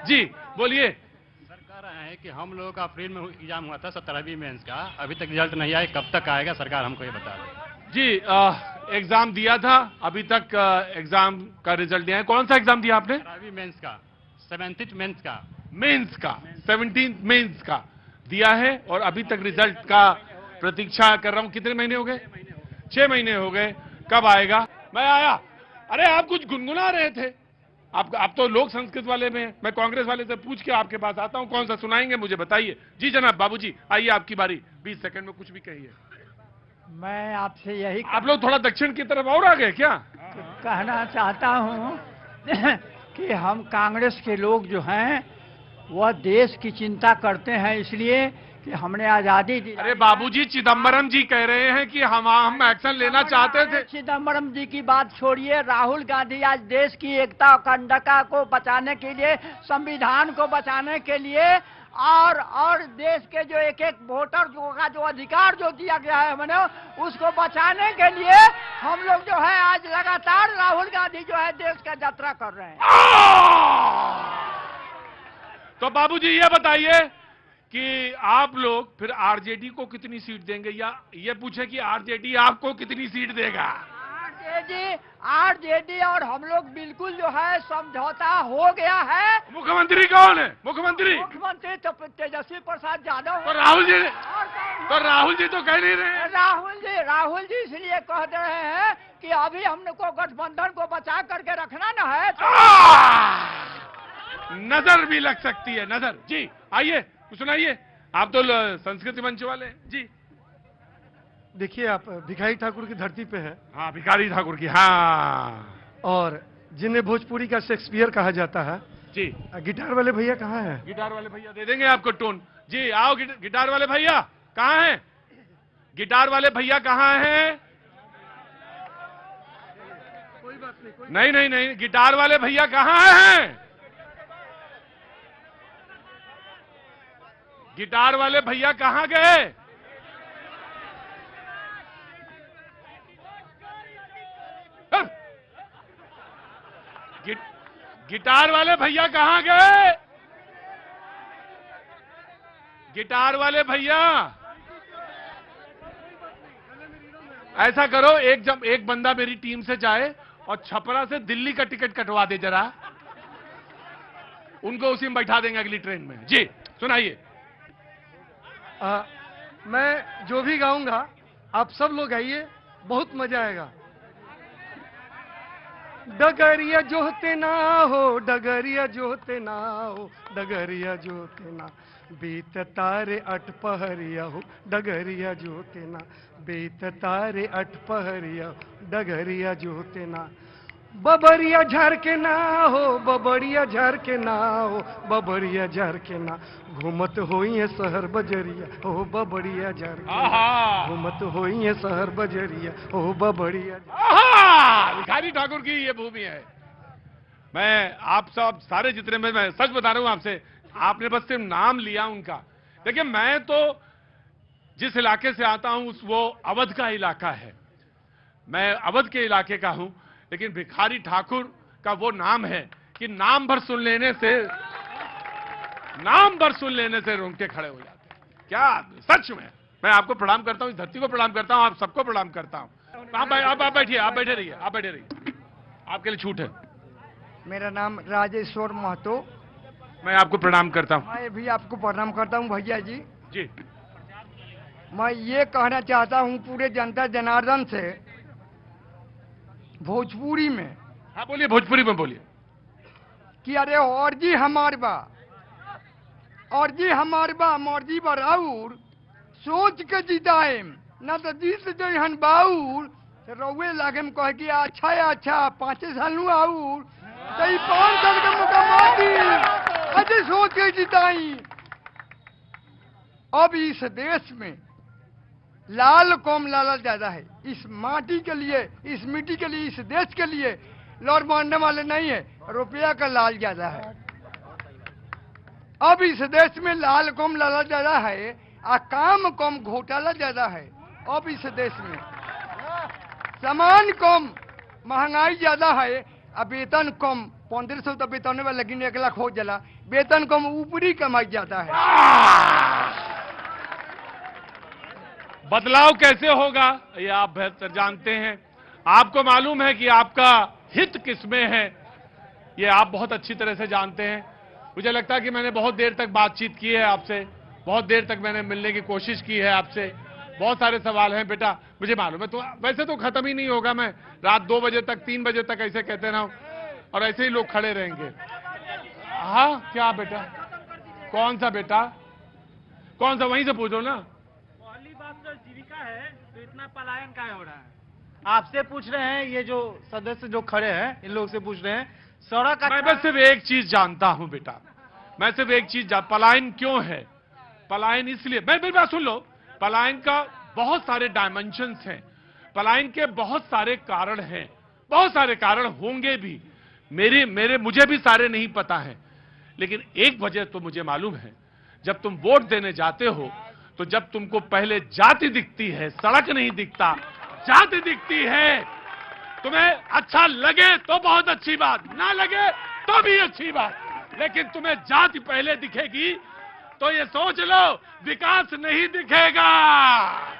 जी बोलिए। सरकार है कि हम लोगों का अप्रैल में एग्जाम हुआ था 17वीं मेंस का, अभी तक रिजल्ट नहीं आया, कब तक आएगा सरकार हमको ये बता दे। जी, एग्जाम दिया था, अभी तक एग्जाम का रिजल्ट दिया है। कौन सा एग्जाम दिया आपने? 17वीं मेंस का, 17th मेंस का, 17th मेंस का दिया है और अभी तक रिजल्ट का प्रतीक्षा कर रहा हूं। कितने महीने हो गए? 6 महीने हो गए। कब आएगा? मैं आया। अरे आप कुछ गुनगुना रहे थे। आप तो लोक संस्कृत वाले में, मैं कांग्रेस वाले से पूछ के आपके पास आता हूं, कौन सा सुनाएंगे मुझे बताइए। जी जनाब, बाबूजी आइए, आपकी बारी। 20 सेकंड में कुछ भी कहिए। मैं आपसे यही आप लोग थोड़ा दक्षिण की तरफ और आ गए क्या? कहना चाहता हूं कि हम कांग्रेस के लोग जो हैं वह देश की चिंता करते हैं, इसलिए कि हमने आजादी दी। अरे बाबूजी, चिदम्बरम जी कह रहे हैं कि हम एक्शन लेना चाहते थे। चिदम्बरम जी की बात छोड़िए, राहुल गांधी आज देश की एकता और अखंडता को बचाने के लिए, संविधान को बचाने के लिए और देश के जो एक वोटर का जो अधिकार जो दिया गया है मैंने, उसको बचाने के लिए हम लोग जो है आज लगातार राहुल गांधी जो है देश का यात्रा कर रहे हैं। तो बाबूजी ये बताइए कि आप लोग फिर आरजेडी को कितनी सीट देंगे, या ये पूछे कि आरजेडी आपको कितनी सीट देगा? आरजेडी और हम लोग बिल्कुल जो है समझौता हो गया है। मुख्यमंत्री कौन है? मुख्यमंत्री तो तेजस्वी प्रसाद यादव। तो राहुल जी तो कह नहीं रहे। राहुल जी इसलिए कह दे रहे हैं कि अभी हमने को गठबंधन को बचा करके रखना न है तो... नजर भी लग सकती है, नजर। जी आइए सुनाइए, आप तो संस्कृति मंच वाले जी। देखिए, आप भिखारी ठाकुर की धरती पे है। हाँ, भिखारी ठाकुर की, हाँ। और जिन्हें भोजपुरी का शेक्सपियर कहा जाता है जी। गिटार वाले भैया कहाँ हैं? गिटार वाले भैया दे देंगे आपको टोन। जी आओ, गिटार वाले भैया कहाँ हैं? गिटार वाले भैया कहाँ हैं? कोई बात नहीं, नहीं, गिटार वाले भैया कहाँ हैं? गिटार वाले भैया कहाँ गए? गिटार वाले भैया कहाँ गए? गिटार वाले भैया, ऐसा करो, एक बंदा मेरी टीम से जाए और छपरा से दिल्ली का टिकट कटवा दे जरा, उनको उसी में बैठा देंगे अगली ट्रेन में। जी सुनाइए। मैं जो भी गाऊंगा आप सब लोग आइए, बहुत मजा आएगा। डगरिया जोते ना हो, डगरिया जोते ना हो, डगरिया जोते ना, बीत तारे अटपहरिया हो, डगरिया जोते ना, बीत तारे अटपहरिया, डगरिया जोते ना, बबरिया झर के ना हो, बबरिया झर के ना हो, बबरिया झर के ना, घूमत होई है शहर बजरिया हो, बबरिया झर के ना, घूमत होई है शहर बजरिया हो, बबरिया। भिखारी ठाकुर की ये भूमि है। मैं आप सब सारे जितने में, मैं सच बता रहा हूं आपसे, आपने बस सिर्फ नाम लिया उनका। देखिए, मैं तो जिस इलाके से आता हूं वो अवध का इलाका है, मैं अवध के इलाके का हूं, लेकिन भिखारी ठाकुर का वो नाम है कि नाम भर सुन लेने से रोंगटे खड़े हो जाते हैं। क्या सच में मैं आपको प्रणाम करता हूं, इस धरती को प्रणाम करता हूं, आप सबको प्रणाम करता हूं। आप बैठिए, आप बैठे रहिए, आपके लिए छूट है। मेरा नाम राजेश्वर महतो। मैं आपको प्रणाम करता हूं। मैं भी आपको प्रणाम करता हूं भैया जी। जी, मैं ये कहना चाहता हूं पूरे जनता जनार्दन से, भोजपुरी में। हाँ बोलिए, भोजपुरी में बोलिए। कि अरे और जी हमार बा, और जी हमार बा, मर्जी बराउर, सोच के जिताए न तो जीत जहन बाउर, रउे लागे में कह कि अच्छा है, अच्छा 5 साल नु आउर, तो 5 साल के मुकामाती अच्छे सोच के जिताई। अब इस देश में लाल कौम लाला ज्यादा है, इस माटी के लिए, इस मिट्टी के लिए, इस देश के लिए लौट मारने वाले नहीं है, रुपया का लाल ज्यादा है। अब इस देश में लाल कौम लाला ज्यादा है और काम कम घोटाला ज्यादा है। अब इस देश में सामान कम, महंगाई ज्यादा है और वेतन कम। 1500 तो वेतन में, लेकिन 1 लाख हो जाला, वेतन कम, ऊपरी कमाई ज्यादा है। बदलाव कैसे होगा ये आप बेहतर जानते हैं। आपको मालूम है कि आपका हित किसमें है, ये आप बहुत अच्छी तरह से जानते हैं। मुझे लगता है कि मैंने बहुत देर तक बातचीत की है आपसे, बहुत देर तक मैंने मिलने की कोशिश की है आपसे, बहुत सारे सवाल हैं बेटा, मुझे मालूम है। तो वैसे तो खत्म ही नहीं होगा, मैं रात 2 बजे तक, 3 बजे तक ऐसे कहते रहा और ऐसे ही लोग खड़े रहेंगे। हाँ क्या बेटा, कौन सा बेटा, कौन सा, वहीं से पूछो ना। पहली बात तो जीविका है, तो इतना पलायन क्या हो रहा है? आपसे पूछ रहे हैं, ये जो सदस्य जो खड़े हैं इन लोग से पूछ रहे हैं। सड़क मैं बस सिर्फ एक चीज जानता हूं बेटा, मैं सिर्फ एक चीज पलायन क्यों है, पलायन इसलिए, मेरी बात सुन लो, पलायन का बहुत सारे डायमेंशंस हैं, पलायन के बहुत सारे कारण हैं, बहुत सारे कारण होंगे भी, मुझे भी सारे नहीं पता हैं, लेकिन एक वजह तो मुझे मालूम है। जब तुम वोट देने जाते हो तो जब तुमको पहले जाति दिखती है, सड़क नहीं दिखता, जाति दिखती है, तुम्हें अच्छा लगे तो बहुत अच्छी बात, ना लगे तो भी अच्छी बात, लेकिन तुम्हें जाति पहले दिखेगी तो ये सोच लो विकास नहीं दिखेगा।